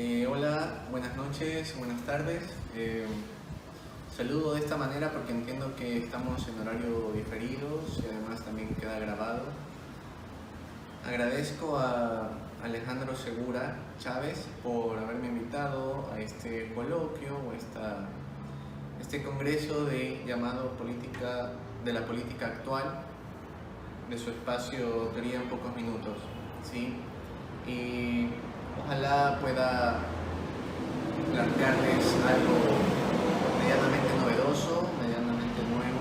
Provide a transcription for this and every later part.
Hola, buenas noches, buenas tardes. Saludo de esta manera porque entiendo que estamos en horario diferidos y además también queda grabado. Agradezco a Alejandro Segura Chávez por haberme invitado a este coloquio o este congreso llamado Política de la Política Actual, de su espacio Teoría en Pocos Minutos, ¿sí? Y ojalá pueda plantearles algo medianamente novedoso, medianamente nuevo,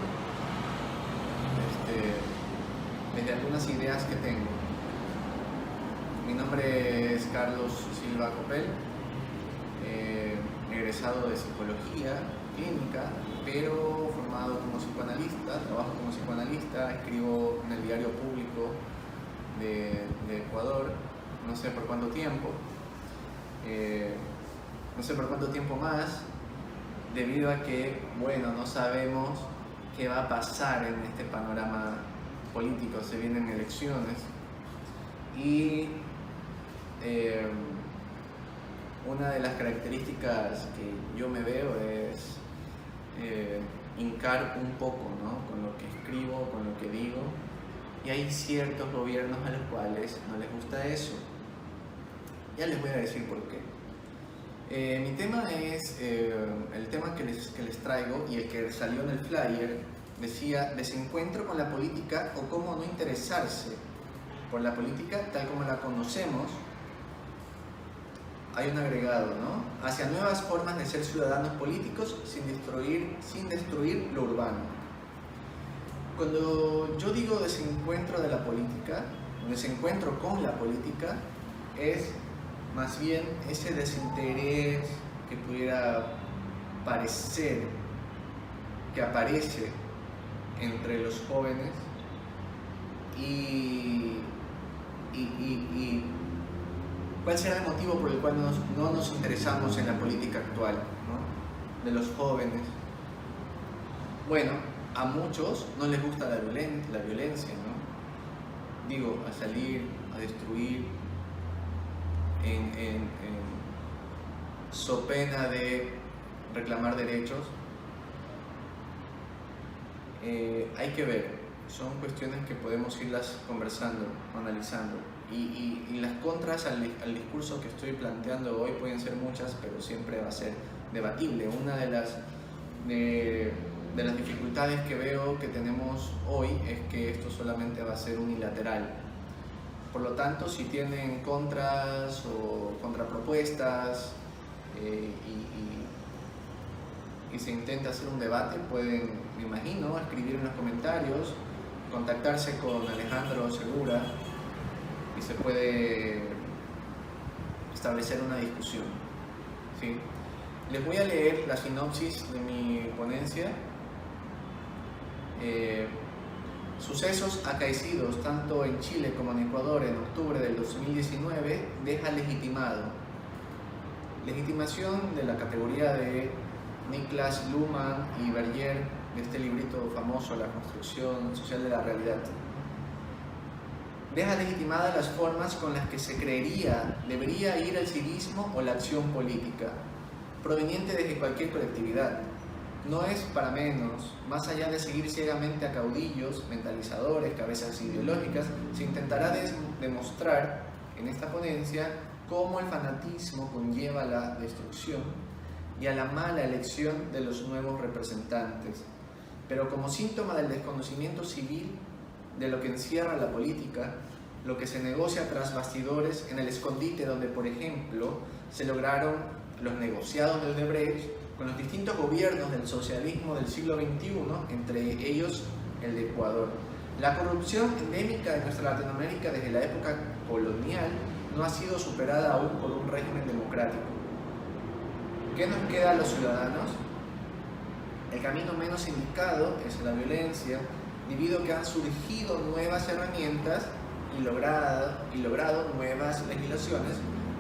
desde algunas ideas que tengo. Mi nombre es Carlos Silva Copel, egresado de Psicología Clínica, pero formado como psicoanalista, trabajo como psicoanalista, escribo en el Diario Público de Ecuador, no sé por cuánto tiempo, no sé por cuánto tiempo más, debido a que, bueno, no sabemos qué va a pasar en este panorama político. Se vienen elecciones y una de las características que yo me veo es hincar un poco, ¿no?, con lo que escribo, con lo que digo, y hay ciertos gobiernos a los cuales no les gusta eso. Ya les voy a decir por qué. Mi tema es, el tema que les traigo y el que salió en el flyer, decía: desencuentro con la política o cómo no interesarse por la política tal como la conocemos. Hay un agregado, ¿no? Hacia nuevas formas de ser ciudadanos políticos sin destruir lo urbano. Cuando yo digo desencuentro de la política, desencuentro con la política, es más bien ese desinterés que pudiera parecer que aparece entre los jóvenes y ¿cuál será el motivo por el cual no nos interesamos en la política actual, ¿no?, de los jóvenes? Bueno, a muchos no les gusta la violencia, ¿no? Digo, a salir, a destruir, so pena de reclamar derechos. Hay que ver, son cuestiones que podemos irlas conversando, analizando, y las contras al discurso que estoy planteando hoy pueden ser muchas, pero siempre va a ser debatible. Una de las dificultades que veo que tenemos hoy es que esto solamente va a ser unilateral. Por lo tanto, si tienen contras o contrapropuestas y se intenta hacer un debate, pueden, me imagino, escribir en los comentarios, contactarse con Alejandro Segura y se puede establecer una discusión, ¿sí? Les voy a leer la sinopsis de mi ponencia. Sucesos acaecidos tanto en Chile como en Ecuador en octubre del 2019 deja legitimación de la categoría de Niklas Luhmann y Berger, de este librito famoso, La construcción social de la realidad. Deja legitimadas las formas con las que se creería debería ir el civismo o la acción política, proveniente desde cualquier colectividad. No es para menos. Más allá de seguir ciegamente a caudillos, mentalizadores, cabezas ideológicas, se intentará demostrar en esta ponencia cómo el fanatismo conlleva a la destrucción y a la mala elección de los nuevos representantes, pero como síntoma del desconocimiento civil de lo que encierra la política, lo que se negocia tras bastidores en el escondite donde, por ejemplo, se lograron los negociados del Odebrecht con los distintos gobiernos del socialismo del siglo XXI, entre ellos el de Ecuador. La corrupción endémica de nuestra Latinoamérica desde la época colonial no ha sido superada aún por un régimen democrático. ¿Qué nos queda a los ciudadanos? El camino menos indicado es la violencia, debido a que han surgido nuevas herramientas y logrado nuevas legislaciones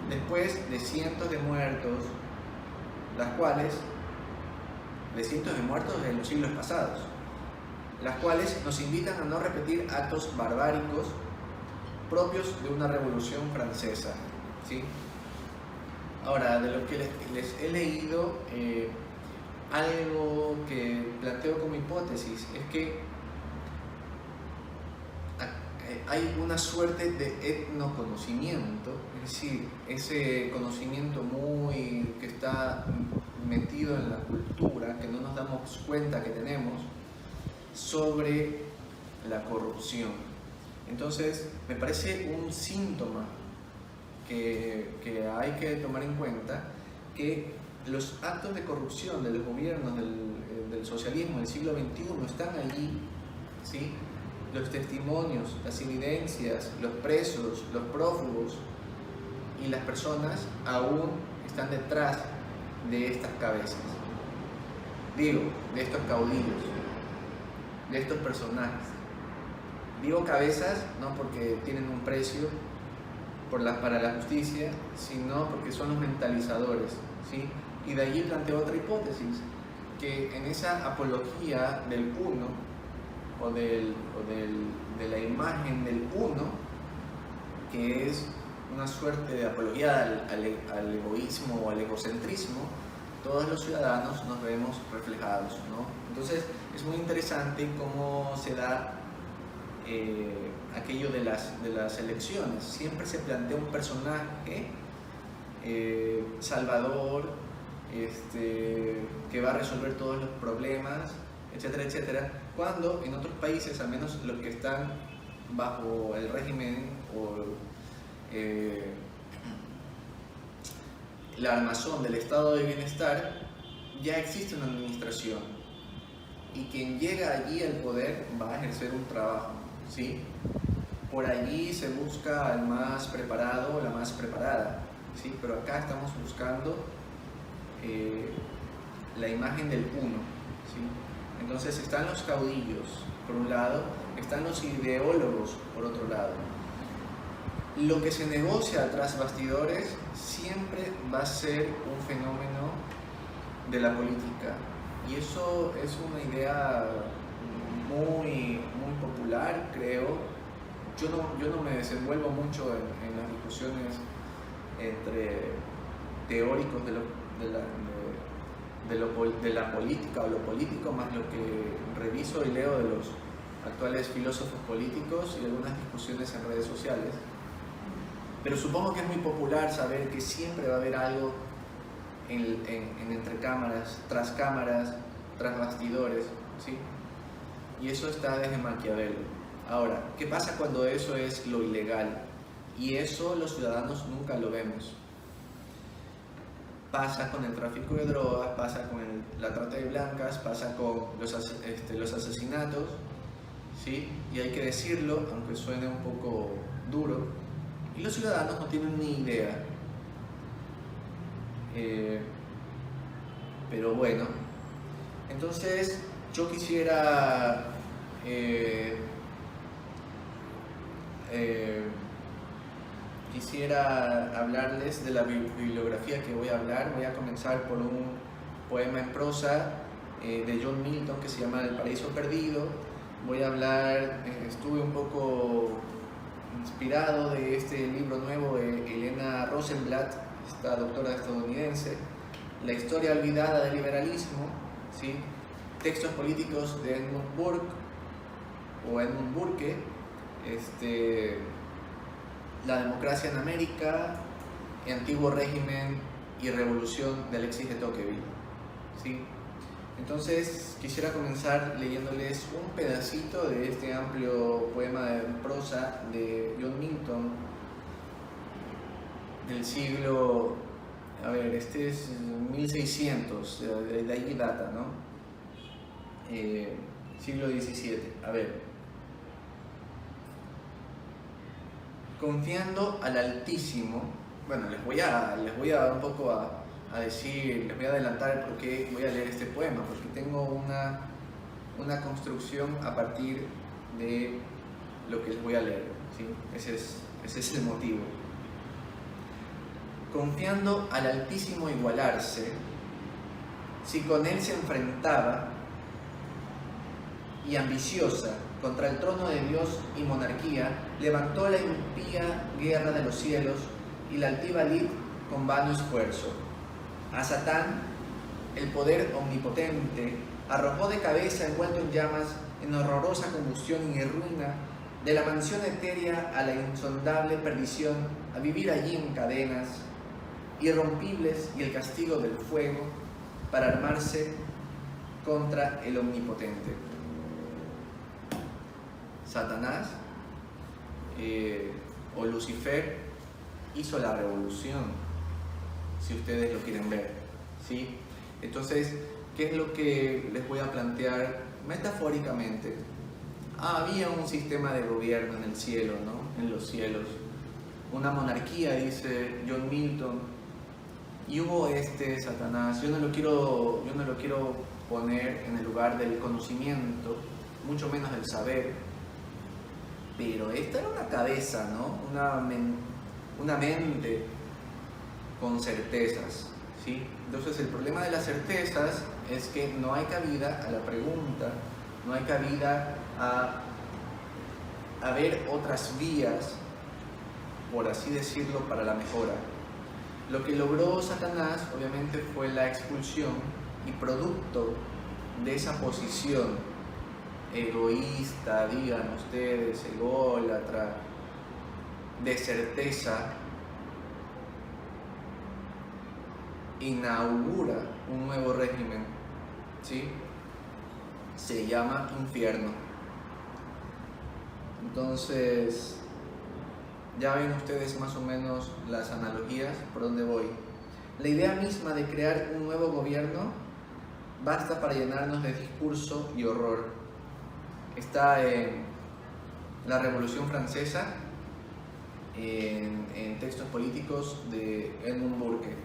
después de cientos de muertos, de cientos de muertos de los siglos pasados, las cuales nos invitan a no repetir actos barbáricos propios de una revolución francesa, ¿sí? Ahora, de lo que les he leído, algo que planteo como hipótesis es que hay una suerte de etnoconocimiento, es decir, ese conocimiento que está metido en la cultura, que no nos damos cuenta que tenemos, sobre la corrupción. Entonces, me parece un síntoma que hay que tomar en cuenta, que los actos de corrupción de los gobiernos del socialismo del siglo XXI están allí, ¿sí? Los testimonios, las evidencias, los presos, los prófugos y las personas aún están detrás de estas cabezas. Digo, de estos caudillos, de estos personajes. Digo cabezas no porque tienen un precio para la justicia, sino porque son los mentalizadores, ¿sí? Y de allí planteo otra hipótesis, que en esa apología del uno, de la imagen del uno, que es una suerte de apología al egoísmo o al egocentrismo, todos los ciudadanos nos vemos reflejados, ¿no? Entonces es muy interesante cómo se da aquello de las elecciones. Siempre se plantea un personaje salvador, que va a resolver todos los problemas, etcétera, etcétera, cuando en otros países, al menos los que están bajo el régimen o la armazón del estado de bienestar, ya existe una administración y quien llega allí al poder va a ejercer un trabajo, ¿sí? Por allí se busca al más preparado o la más preparada, ¿sí? Pero acá estamos buscando la imagen del uno, ¿sí? Entonces están los caudillos, por un lado, están los ideólogos, por otro lado. Lo que se negocia tras bastidores siempre va a ser un fenómeno de la política. Y eso es una idea muy popular, creo. Yo no me desenvuelvo mucho en las discusiones entre teóricos de la política o lo político, más lo que reviso y leo de los actuales filósofos políticos y algunas discusiones en redes sociales. Pero supongo que es muy popular saber que siempre va a haber algo en entre cámaras, tras bastidores, ¿sí? Y eso está desde Maquiavelo. Ahora, ¿qué pasa cuando eso es lo ilegal? Y eso los ciudadanos nunca lo vemos. Pasa con el tráfico de drogas, pasa con la trata de blancas, pasa con los asesinatos, ¿sí? Y hay que decirlo, aunque suene un poco duro, y los ciudadanos no tienen ni idea. Pero bueno, entonces yo quisiera hablarles de la bibliografía que voy a hablar. Voy a comenzar por un poema en prosa de John Milton que se llama El paraíso perdido. Voy a hablar, estuve un poco inspirado de este libro nuevo de Elena Rosenblatt, esta doctora estadounidense, La historia olvidada del liberalismo, ¿sí? Textos políticos de Edmund Burke, La democracia en América, Antiguo régimen y revolución de Alexis de Tocqueville, ¿sí? Entonces quisiera comenzar leyéndoles un pedacito de este amplio poema en prosa de John Milton del siglo, este es 1600, de ahí data, ¿no? Siglo XVII. A ver. Confiando al Altísimo. Bueno, les voy a un poco a decir, les voy a adelantar por qué voy a leer este poema, porque tengo una construcción a partir de lo que les voy a leer, ¿sí? Ese es el motivo. Confiando al Altísimo igualarse, si con él se enfrentaba, y ambiciosa contra el trono de Dios y monarquía, levantó la impía guerra de los cielos, y la altiva lid con vano esfuerzo. A Satán, el poder omnipotente, arrojó de cabeza envuelto en llamas, en horrorosa combustión y ruina, de la mansión etérea a la insondable perdición, a vivir allí en cadenas irrompibles y el castigo del fuego, para armarse contra el omnipotente. Satanás o Lucifer hizo la revolución, si ustedes lo quieren ver, ¿sí? Entonces, ¿qué es lo que les voy a plantear metafóricamente? Había un sistema de gobierno en el cielo, ¿no? En los cielos, una monarquía, dice John Milton, y hubo Satanás. Yo no lo quiero poner en el lugar del conocimiento, mucho menos del saber, pero esta era una cabeza, ¿no? Una mente con certezas, ¿sí? Entonces el problema de las certezas es que no hay cabida a la pregunta, no hay cabida a ver otras vías, por así decirlo, para la mejora. Lo que logró Satanás obviamente fue la expulsión, y producto de esa posición egoísta, digan ustedes, ególatra, de certeza, inaugura un nuevo régimen, ¿sí? Se llama infierno. Entonces, ya ven ustedes más o menos las analogías por dónde voy. La idea misma de crear un nuevo gobierno basta para llenarnos de discurso y horror. Está en la Revolución Francesa, en textos políticos de Edmund Burke.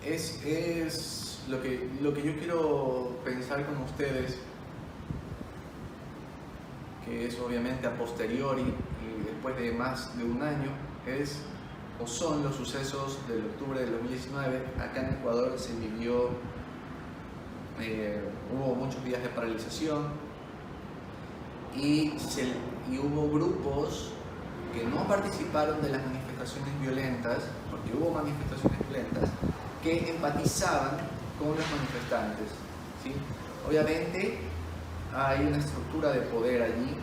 Es lo que yo quiero pensar con ustedes, que es obviamente a posteriori y después de más de un año, son los sucesos del octubre del 2019. Acá en Ecuador se vivió, hubo muchos días de paralización y hubo grupos que no participaron de las manifestaciones violentas, porque hubo manifestaciones violentas, que empatizaban con los manifestantes, ¿sí? Obviamente hay una estructura de poder allí,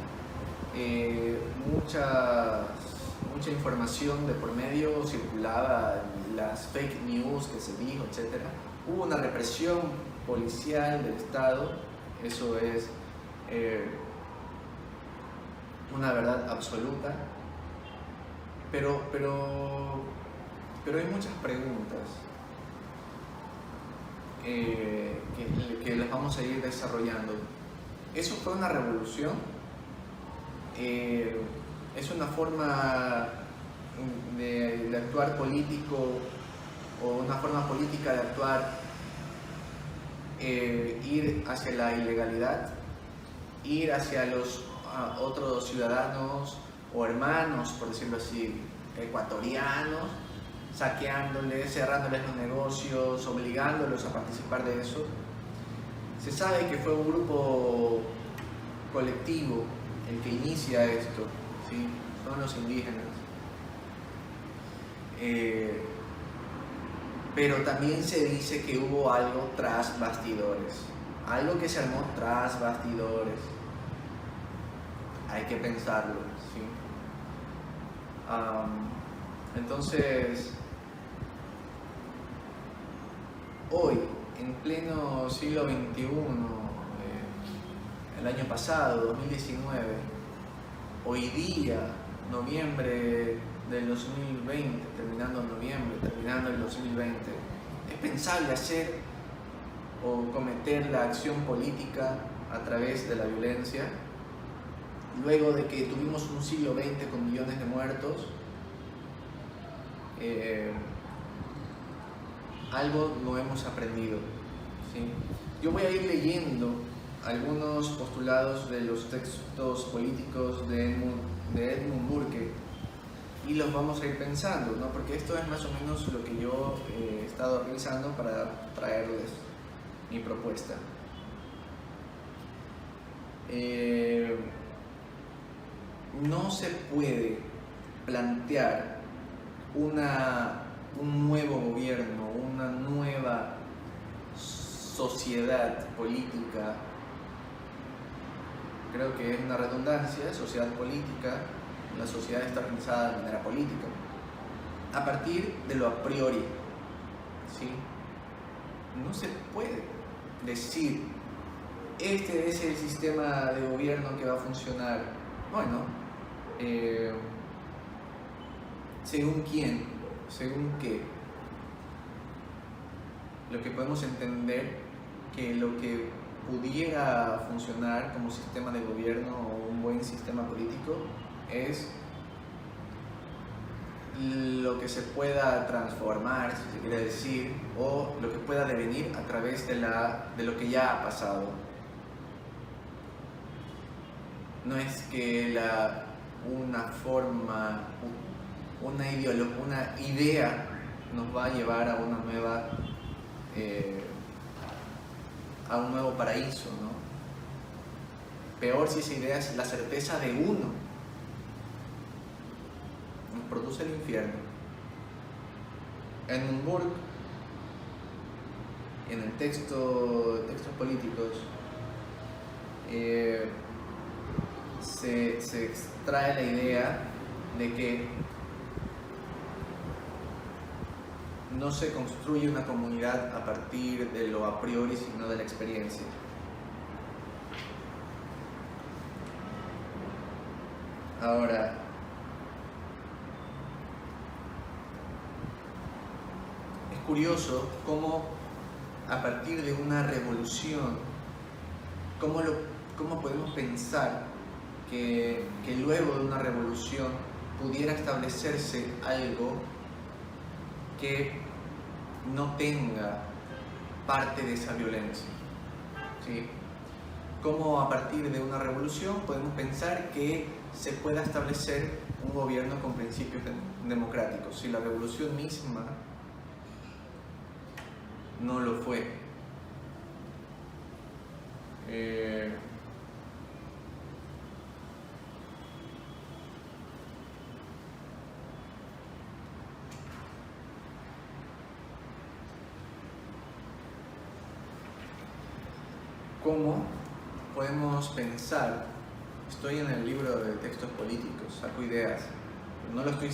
mucha información de por medio circulaba, las fake news que se dijo, etc. Hubo una represión policial del Estado, eso es una verdad absoluta, pero hay muchas preguntas que las vamos a ir desarrollando. ¿Eso fue una revolución? ¿Es una forma de actuar político, o una forma política de actuar, ir hacia la ilegalidad, ir hacia los otros ciudadanos o hermanos, por decirlo así, ecuatorianos, saqueándoles, cerrándoles los negocios, obligándolos a participar de eso? Se sabe que fue un grupo colectivo el que inicia esto, ¿sí? Son los indígenas. Pero también se dice que hubo algo tras bastidores, algo que se armó tras bastidores. Hay que pensarlo, ¿sí? Entonces, hoy, en pleno siglo XXI, el año pasado, 2019, hoy día, noviembre del 2020, terminando noviembre, terminando el 2020, es pensable hacer o cometer la acción política a través de la violencia, luego de que tuvimos un siglo XX con millones de muertos. Algo no hemos aprendido, ¿sí? Yo voy a ir leyendo algunos postulados de los textos políticos de Edmund Burke y los vamos a ir pensando, ¿no? Porque esto es más o menos lo que yo he estado realizando para traerles mi propuesta. no se puede plantear un nuevo gobierno, una nueva sociedad política, creo que es una redundancia, sociedad política, la sociedad está organizada de manera política, a partir de lo a priori, ¿sí? No se puede decir, este es el sistema de gobierno que va a funcionar. Bueno, ¿según quién? ¿Según qué? Lo que podemos entender que lo que pudiera funcionar como sistema de gobierno o un buen sistema político es lo que se pueda transformar, si se quiere decir, o lo que pueda devenir a través de lo que ya ha pasado. No es que una forma, una idea nos va a llevar a una nueva, a un nuevo paraíso, ¿no? Peor si esa idea es la certeza de uno, nos produce el infierno. Edmund Burke, en el textos políticos, se extrae la idea de que no se construye una comunidad a partir de lo a priori, sino de la experiencia. Ahora, es curioso cómo a partir de una revolución, cómo podemos pensar que luego de una revolución pudiera establecerse algo que no tenga parte de esa violencia, ¿sí? Cómo a partir de una revolución podemos pensar que se pueda establecer un gobierno con principios democráticos, si la revolución misma no lo fue. ¿Cómo podemos pensar? Estoy en el libro de textos políticos, saco ideas, no lo estoy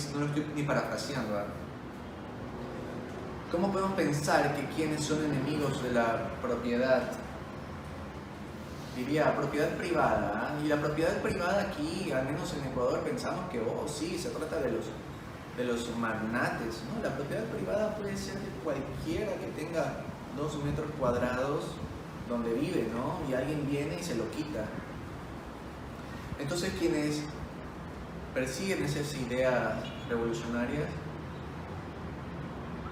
ni parafraseando, ¿verdad? ¿Cómo podemos pensar que quienes son enemigos de la propiedad, diría propiedad privada, y la propiedad privada aquí, al menos en Ecuador, pensamos que, sí, se trata de los magnates, ¿no? La propiedad privada puede ser de cualquiera que tenga 2 metros cuadrados donde vive, ¿no? Y alguien viene y se lo quita. Entonces, quienes persiguen esas ideas revolucionarias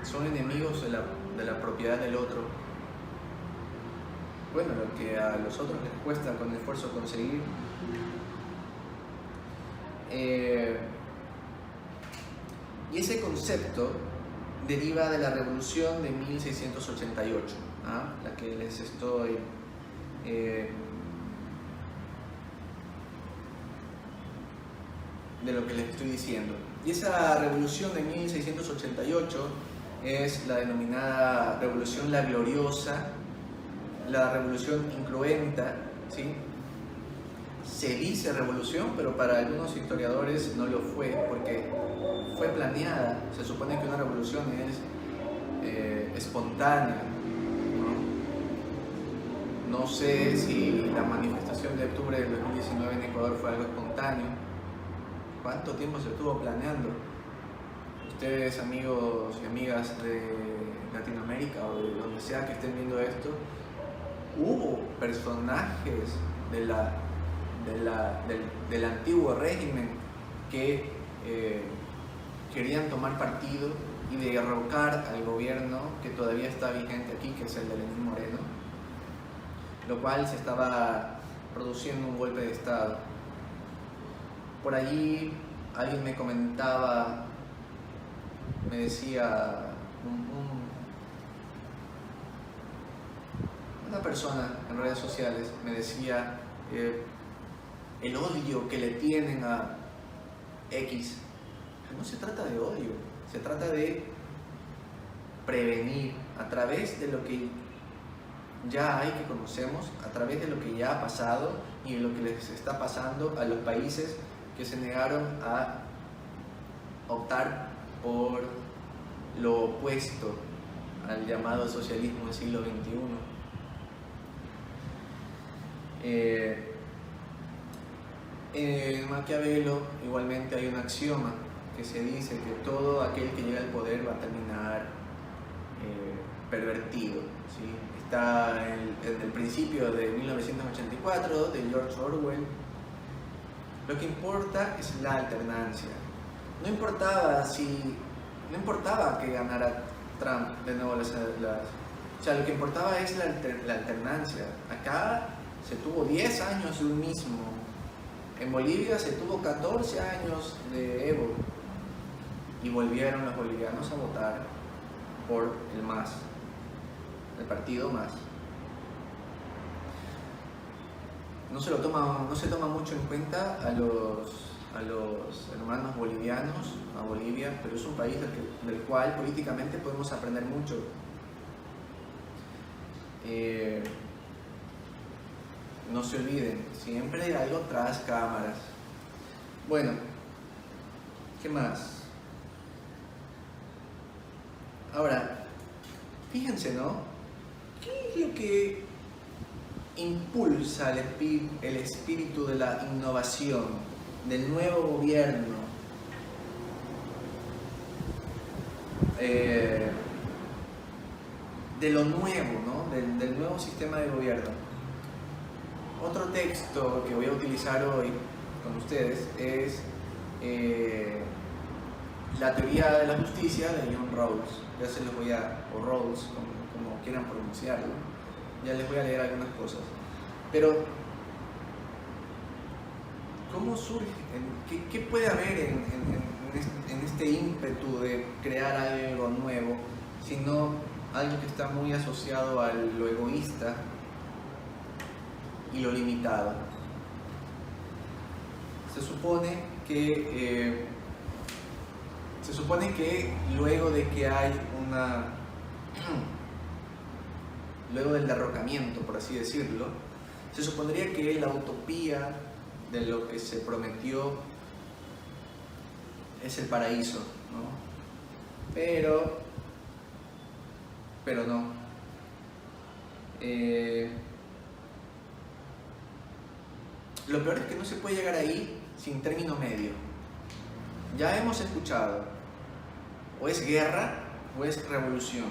son enemigos de la propiedad del otro. Bueno, lo que a los otros les cuesta con esfuerzo conseguir. Y ese concepto deriva de la revolución de 1688, la que les estoy de lo que les estoy diciendo. Y esa revolución de 1688 es la denominada Revolución La Gloriosa, la Revolución Incruenta, ¿sí? Se dice revolución, pero para algunos historiadores no lo fue, porque fue planeada. Se supone que una revolución es espontánea, ¿no? No sé si la manifestación de octubre del 2019 en Ecuador fue algo espontáneo. ¿Cuánto tiempo se estuvo planeando? Ustedes, amigos y amigas de Latinoamérica o de donde sea que estén viendo esto, hubo personajes del antiguo régimen que querían tomar partido y derrocar al gobierno que todavía está vigente aquí, que es el de Lenín Moreno, lo cual se estaba produciendo un golpe de Estado. Por allí alguien me comentaba, me decía, una persona en redes sociales me decía el odio que le tienen a X. No se trata de odio, se trata de prevenir a través de lo que ya hay, que conocemos, a través de lo que ya ha pasado y de lo que les está pasando a los países que se negaron a optar por lo opuesto al llamado socialismo del siglo XXI. En Maquiavelo igualmente hay un axioma que se dice que todo aquel que llega al poder va a terminar pervertido, ¿sí? Está en el principio de 1984 de George Orwell. Lo que importa es la alternancia. No importaba que ganara Trump de nuevo o sea, lo que importaba es la alternancia. Acá se tuvo 10 años de un mismo. En Bolivia se tuvo 14 años de Evo. Y volvieron los bolivianos a votar por el MAS, el partido MAS. No se toma mucho en cuenta a los hermanos bolivianos, a Bolivia, pero es un país del cual políticamente podemos aprender mucho. No se olviden, siempre hay algo tras cámaras. Bueno, ¿qué más? Ahora, fíjense, ¿no? ¿Qué es lo que impulsa el espíritu de la innovación, del nuevo gobierno? De lo nuevo, ¿no? Del nuevo sistema de gobierno. Otro texto que voy a utilizar hoy con ustedes es La teoría de la justicia de John Rawls. Ya se los voy a, o Rawls, como quieran pronunciarlo, ya les voy a leer algunas cosas. Pero, ¿cómo surge? ¿Qué puede haber en este ímpetu de crear algo nuevo, sino algo que está muy asociado a lo egoísta y lo limitado? Se supone que luego de que hay luego del derrocamiento, por así decirlo, se supondría que la utopía de lo que se prometió es el paraíso, ¿no? Pero no. Lo peor es que no se puede llegar ahí sin término medio. Ya hemos escuchado, o es guerra o es revolución.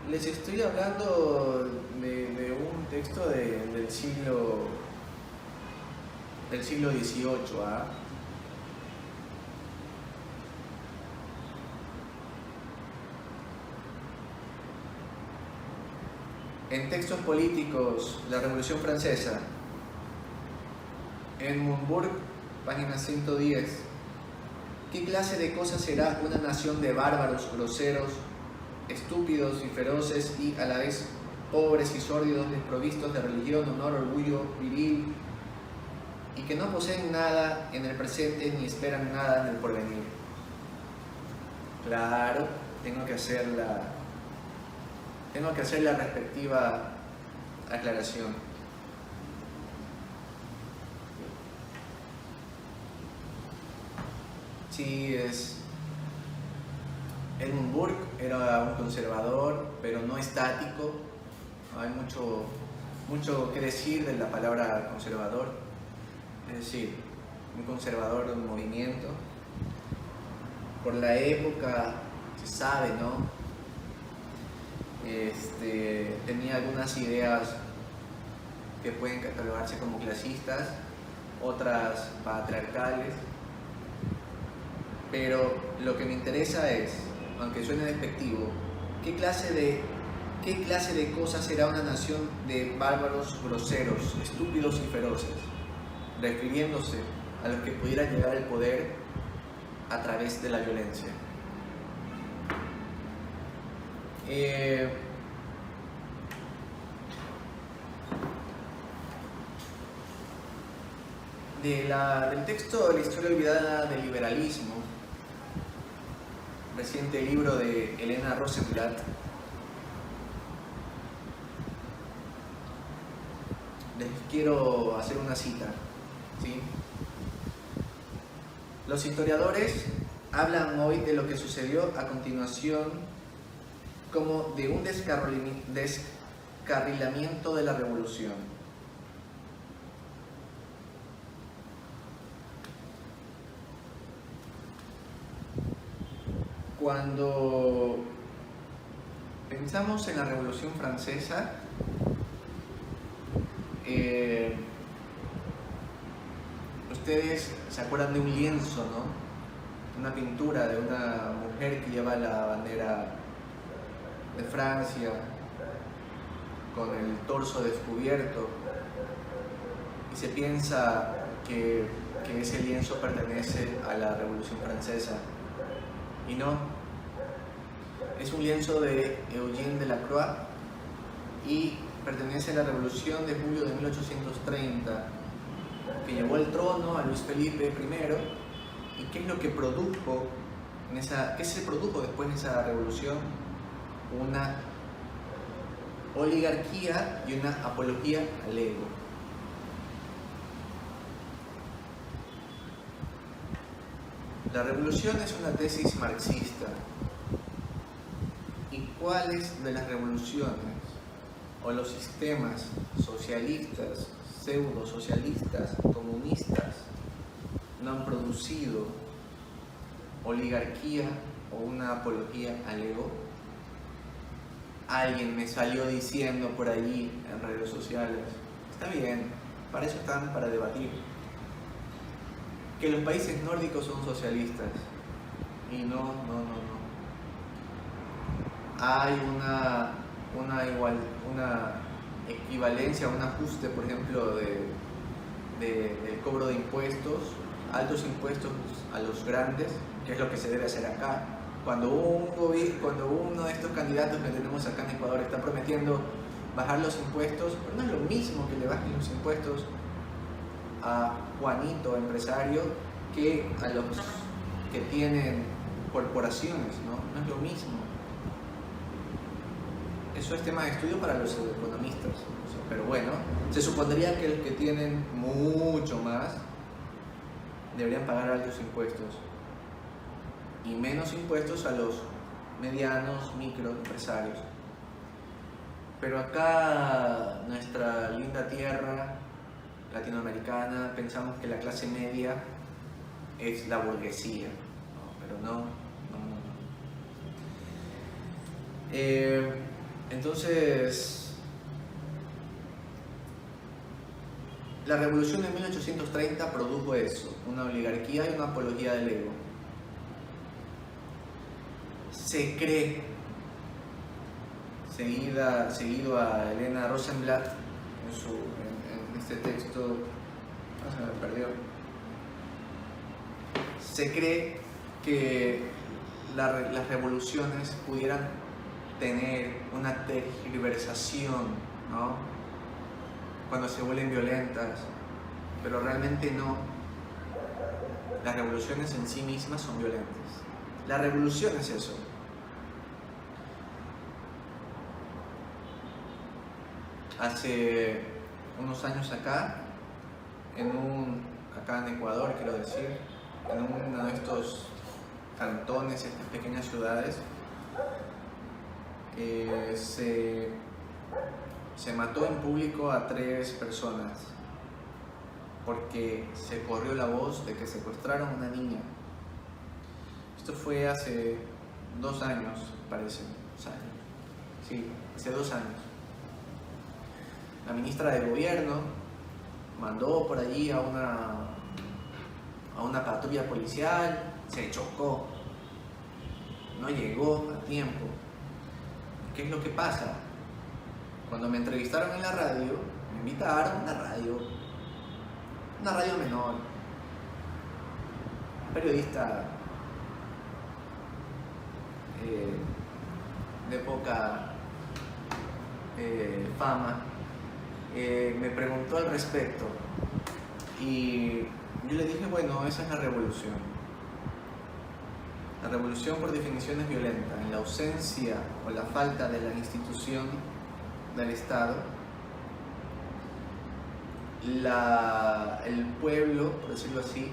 Les estoy hablando de un texto del siglo XVIII, ¿ah? En textos políticos, la Revolución Francesa, Edmund Burke, página 110. ¿Qué clase de cosa será una nación de bárbaros, groseros, estúpidos y feroces y a la vez pobres y sórdidos, desprovistos de religión, honor, orgullo viril y que no poseen nada en el presente ni esperan nada en el porvenir? Claro, tengo que hacer la respectiva aclaración. Sí, Edmund Burke era un conservador, pero no estático. Hay mucho que decir de la palabra conservador. Es decir, un conservador de un movimiento. Por la época, se sabe, ¿no? Tenía algunas ideas que pueden catalogarse como clasistas, otras patriarcales. Pero lo que me interesa es, aunque suene despectivo, ¿qué clase de cosa será una nación de bárbaros, groseros, estúpidos y feroces? Refiriéndose a los que pudieran llegar al poder a través de la violencia. del texto de la historia olvidada del liberalismo, reciente libro de Helena Rosenblatt, les quiero hacer una cita, ¿sí? Los historiadores hablan hoy de lo que sucedió a continuación como de un descarrilamiento de la revolución. Cuando pensamos en la Revolución Francesa, ustedes se acuerdan de un lienzo, ¿no? Una pintura de una mujer que lleva la bandera de Francia con el torso descubierto, y se piensa que ese lienzo pertenece a la Revolución Francesa, y no. Es un lienzo de Eugène Delacroix y pertenece a la Revolución de julio de 1830, que llevó al trono a Luis Felipe I. ¿Y qué es lo que produjo qué se produjo después de esa revolución? Una oligarquía y una apología al ego. La revolución es una tesis marxista. ¿Y cuáles de las revoluciones o los sistemas socialistas, pseudo-socialistas, comunistas no han producido oligarquía o una apología al ego? Alguien me salió diciendo por allí en redes sociales, está bien, para eso están, para debatir, que los países nórdicos son socialistas. Y no. Hay una equivalencia, un ajuste, por ejemplo, del cobro de impuestos, altos impuestos a los grandes, que es lo que se debe hacer acá. Cuando uno de estos candidatos que tenemos acá en Ecuador está prometiendo bajar los impuestos, pero no es lo mismo que le bajen los impuestos a Juanito, empresario, que a los que tienen corporaciones, ¿no? No es lo mismo. Eso es tema de estudio para los economistas, pero bueno, se supondría que los que tienen mucho más deberían pagar altos impuestos y menos impuestos a los medianos, microempresarios. Pero acá, nuestra linda tierra latinoamericana, pensamos que la clase media es la burguesía, ¿no? Pero no. Entonces, la revolución de 1830 produjo eso, una oligarquía y una apología del ego. Se cree, seguido a Helena Rosenblatt en este texto, se me perdió. Se cree que las revoluciones pudieran tener una tergiversación, ¿no? Cuando se vuelven violentas, pero realmente no. Las revoluciones en sí mismas son violentas. La revolución es eso. Hace unos años acá en Ecuador, quiero decir, en uno de estos cantones, estas pequeñas ciudades, se mató en público a 3 personas porque se corrió la voz de que secuestraron a una niña. Esto fue hace 2 años, parece. Sí, hace 2 años. La ministra de Gobierno mandó por allí a una patrulla policial, se chocó, no llegó a tiempo. ¿Qué es lo que pasa? Cuando me entrevistaron en la radio, me invitaron a una radio menor, un periodista de poca fama, me preguntó al respecto Y yo le dije, bueno, esa es la revolución. La revolución por definición es violenta. En la ausencia o la falta de la institución del Estado, el pueblo, por decirlo así,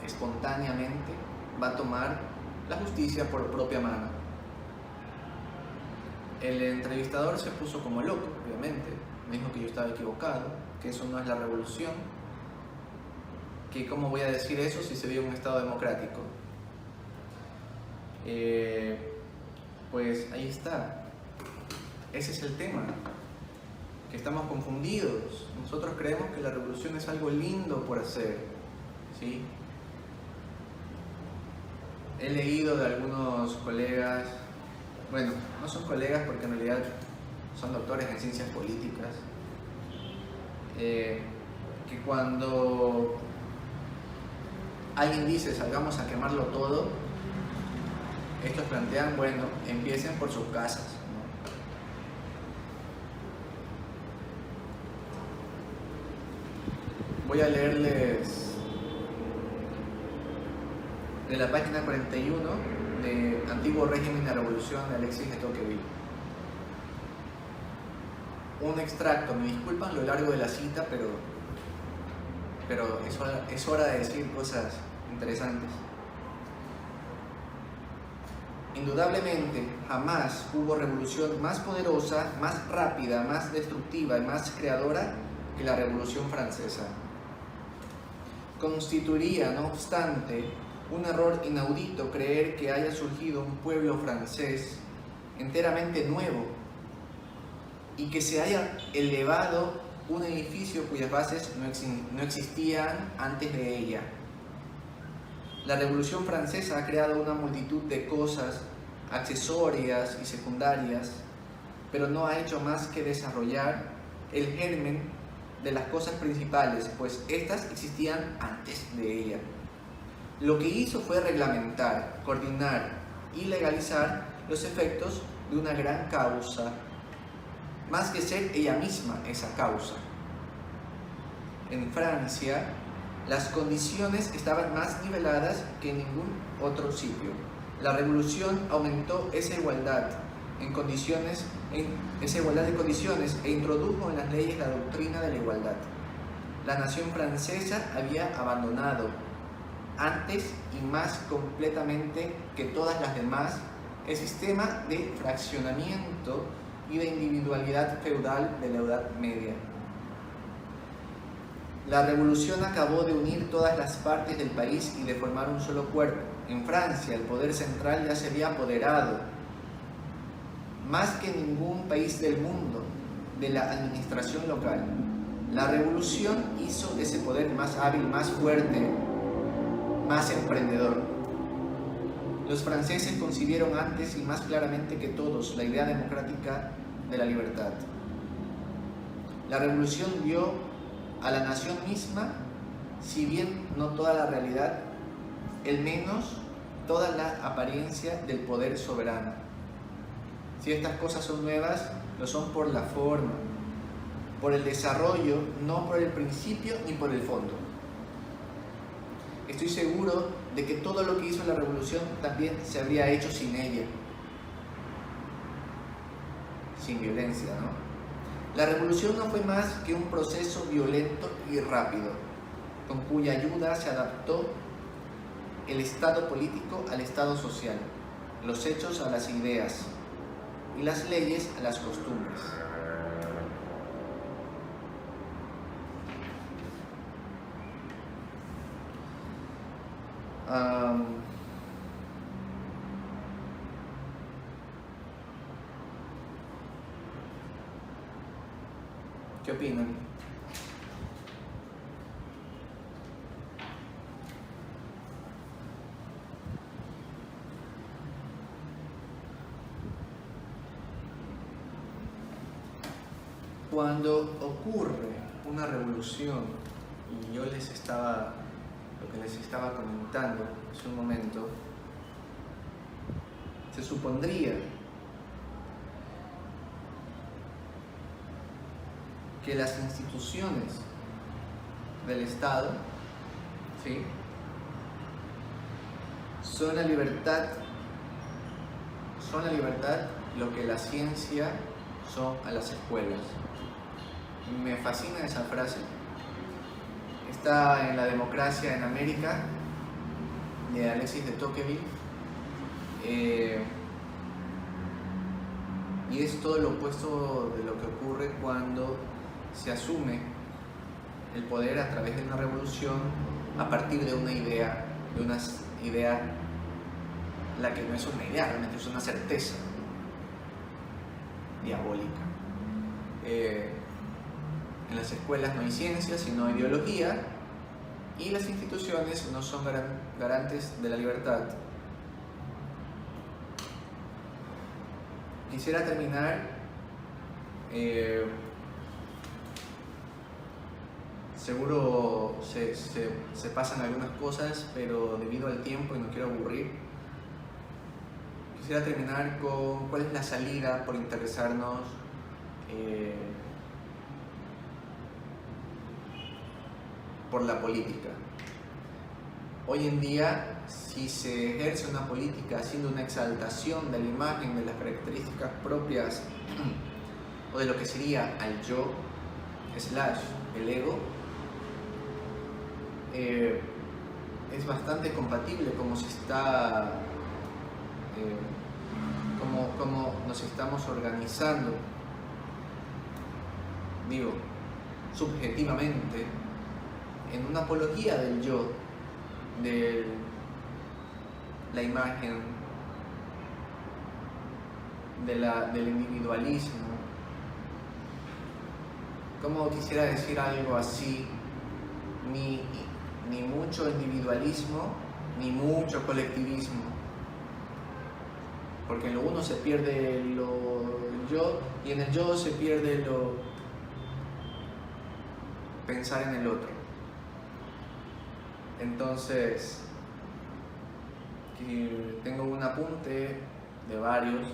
espontáneamente va a tomar la justicia por propia mano. El entrevistador se puso como loco, obviamente. Me dijo que yo estaba equivocado, que eso no es la revolución, que cómo voy a decir eso si se vive en un Estado democrático. Pues ahí está. Ese es el tema, que estamos confundidos. Nosotros creemos que la revolución es algo lindo por hacer, ¿sí? He leído de algunos colegas, bueno, no son colegas porque en realidad son doctores en ciencias políticas, que cuando alguien dice salgamos a quemarlo todo, estos plantean, bueno, empiecen por sus casas, ¿no? Voy a leerles de la página 41 de Antiguo Régimen y la Revolución de Alexis de Tocqueville. Un extracto, me disculpan lo largo de la cita, pero es hora de decir cosas interesantes. Indudablemente, jamás hubo revolución más poderosa, más rápida, más destructiva y más creadora que la Revolución Francesa. Constituiría, no obstante, un error inaudito creer que haya surgido un pueblo francés enteramente nuevo y que se haya elevado un edificio cuyas bases no existían antes de ella. La Revolución Francesa ha creado una multitud de cosas accesorias y secundarias, pero no ha hecho más que desarrollar el germen de las cosas principales, pues éstas existían antes de ella. Lo que hizo fue reglamentar, coordinar y legalizar los efectos de una gran causa, más que ser ella misma esa causa. En Francia, las condiciones estaban más niveladas que en ningún otro sitio. La revolución aumentó esa igualdad de condiciones e introdujo en las leyes la doctrina de la igualdad. La nación francesa había abandonado antes y más completamente que todas las demás el sistema de fraccionamiento y de individualidad feudal de la Edad Media. La revolución acabó de unir todas las partes del país y de formar un solo cuerpo. En Francia, el poder central ya se había apoderado, más que en ningún país del mundo, de la administración local. La revolución hizo ese poder más hábil, más fuerte, más emprendedor. Los franceses concibieron antes y más claramente que todos la idea democrática de la libertad. La revolución dio a la nación misma, si bien no toda la realidad, el menos toda la apariencia del poder soberano. Si estas cosas son nuevas, lo son por la forma, por el desarrollo, no por el principio ni por el fondo. Estoy seguro de que todo lo que hizo la revolución también se habría hecho sin ella, sin violencia, ¿no? La revolución no fue más que un proceso violento y rápido, con cuya ayuda se adaptó el estado político al estado social, los hechos a las ideas y las leyes a las costumbres. ¿Qué opinan? Cuando ocurre una revolución, y yo lo que les estaba comentando hace un momento, se supondría que las instituciones del Estado, ¿sí? Son la libertad lo que la ciencia son a las escuelas. Me fascina esa frase. Está en La democracia en América, de Alexis de Tocqueville. Y es todo lo opuesto de lo que ocurre cuando se asume el poder a través de una revolución a partir de una idea, la que no es una idea, realmente es una certeza diabólica. En las escuelas no hay ciencia, sino ideología, y las instituciones no son garantes de la libertad. Quisiera terminar seguro se pasan algunas cosas, pero debido al tiempo y no quiero aburrir, quisiera terminar con cuál es la salida por interesarnos por la política. Hoy en día, si se ejerce una política haciendo una exaltación de la imagen, de las características propias o de lo que sería al yo / el ego, es bastante compatible como nos estamos organizando, digo, subjetivamente, en una apología del yo, de la imagen, del individualismo. Como quisiera decir algo así, ni mucho individualismo, ni mucho colectivismo, porque en lo uno se pierde el yo, y en el yo se pierde pensar en el otro. Entonces, tengo un apunte de varios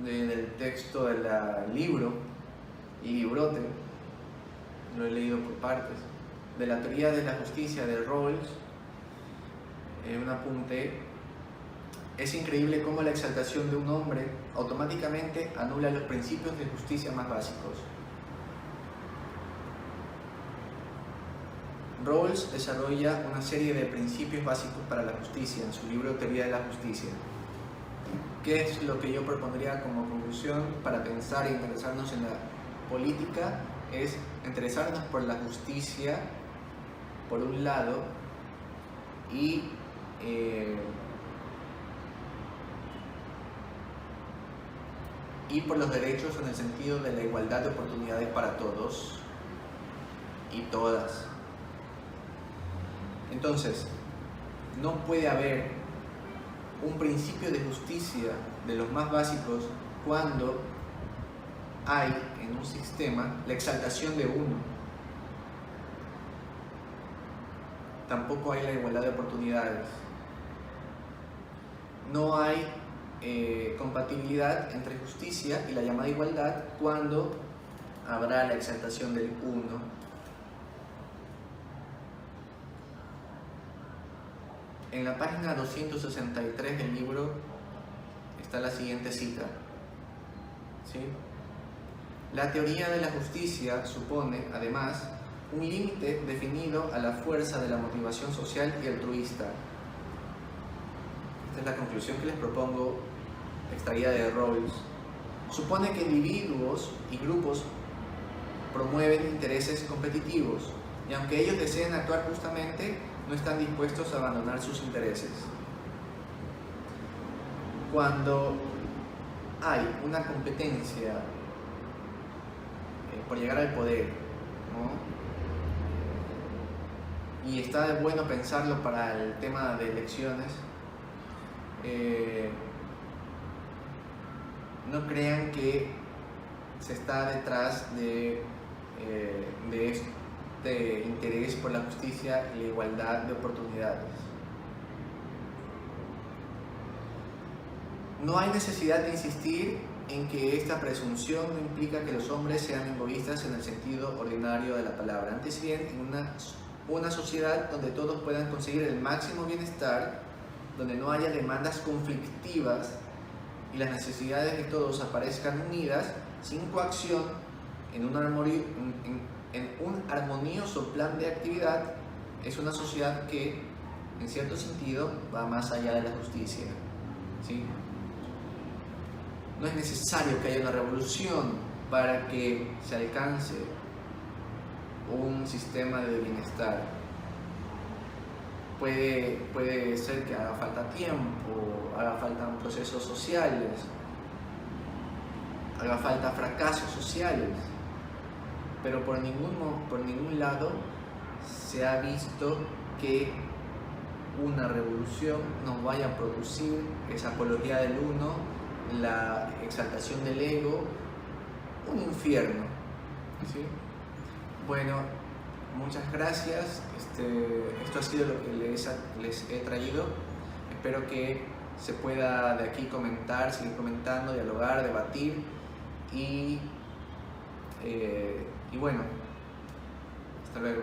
del texto del libro y librote, lo he leído por partes, de la teoría de la justicia de Rawls. Un apunte: es increíble cómo la exaltación de un hombre automáticamente anula los principios de justicia más básicos. Rawls desarrolla una serie de principios básicos para la justicia en su libro Teoría de la Justicia. ¿Qué es lo que yo propondría como conclusión para pensar e interesarnos en la política? Es interesarnos por la justicia, por un lado, y por los derechos en el sentido de la igualdad de oportunidades para todos y todas. Entonces, no puede haber un principio de justicia de los más básicos cuando hay en un sistema la exaltación de uno. Tampoco hay la igualdad de oportunidades. No hay compatibilidad entre justicia y la llamada igualdad cuando habrá la exaltación del uno. En la página 263 del libro está la siguiente cita, ¿sí? La teoría de la justicia supone, además, un límite definido a la fuerza de la motivación social y altruista. Esta es la conclusión que les propongo, extraída de Rawls. Supone que individuos y grupos promueven intereses competitivos, y aunque ellos deseen actuar justamente, no están dispuestos a abandonar sus intereses. Cuando hay una competencia por llegar al poder, ¿no? Y está bueno pensarlo para el tema de elecciones, no crean que se está detrás de este interés por la justicia y la igualdad de oportunidades. No hay necesidad de insistir en que esta presunción no implica que los hombres sean egoístas en el sentido ordinario de la palabra. Antes bien, en una sociedad donde todos puedan conseguir el máximo bienestar, donde no haya demandas conflictivas y las necesidades de todos aparezcan unidas, sin coacción, en un armonioso plan de actividad, es una sociedad que, en cierto sentido, va más allá de la justicia, ¿sí? No es necesario que haya una revolución para que se alcance un sistema de bienestar. Puede ser que haga falta tiempo, haga falta procesos sociales, haga falta fracasos sociales, pero por ningún lado se ha visto que una revolución nos vaya a producir esa apología del uno, la exaltación del ego, un infierno, ¿sí? Bueno, muchas gracias. Esto ha sido lo que les he traído. Espero que se pueda de aquí comentar, seguir comentando, dialogar, debatir y bueno, hasta luego.